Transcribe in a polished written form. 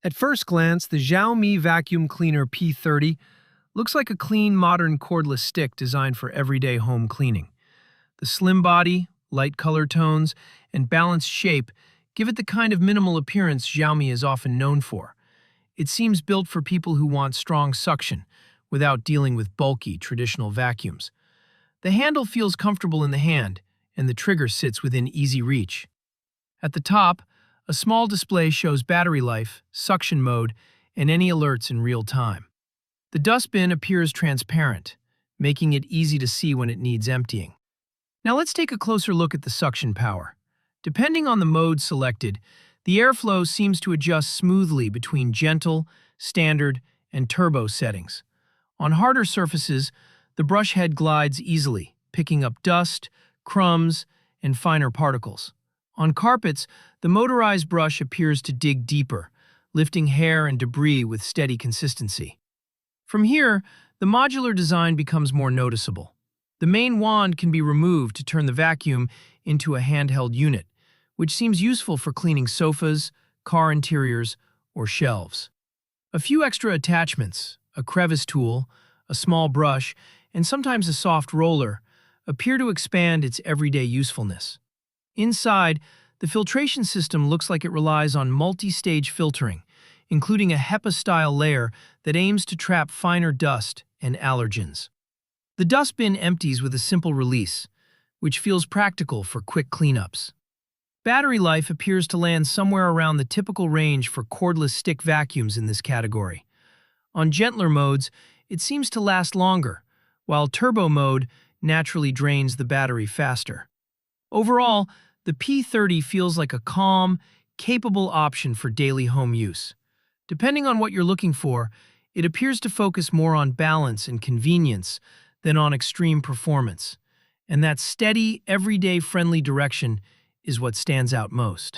At first glance, the Xiaomi Vacuum Cleaner P30 looks like a clean, modern cordless stick designed for everyday home cleaning. The slim body, light color tones, and balanced shape give it the kind of minimal appearance Xiaomi is often known for. It seems built for people who want strong suction without dealing with bulky, traditional vacuums. The handle feels comfortable in the hand, and the trigger sits within easy reach. At the top, a small display shows battery life, suction mode, and any alerts in real time. The dustbin appears transparent, making it easy to see when it needs emptying. Now let's take a closer look at the suction power. Depending on the mode selected, the airflow seems to adjust smoothly between gentle, standard, and turbo settings. On harder surfaces, the brush head glides easily, picking up dust, crumbs, and finer particles. On carpets, the motorized brush appears to dig deeper, lifting hair and debris with steady consistency. From here, the modular design becomes more noticeable. The main wand can be removed to turn the vacuum into a handheld unit, which seems useful for cleaning sofas, car interiors, or shelves. A few extra attachments, a crevice tool, a small brush, and sometimes a soft roller, appear to expand its everyday usefulness. Inside, the filtration system looks like it relies on multi-stage filtering, including a HEPA-style layer that aims to trap finer dust and allergens. The dustbin empties with a simple release, which feels practical for quick cleanups. Battery life appears to land somewhere around the typical range for cordless stick vacuums in this category. On gentler modes, it seems to last longer, while turbo mode naturally drains the battery faster. Overall, the P30 feels like a calm, capable option for daily home use. Depending on what you're looking for, it appears to focus more on balance and convenience than on extreme performance. And that steady, everyday friendly direction is what stands out most.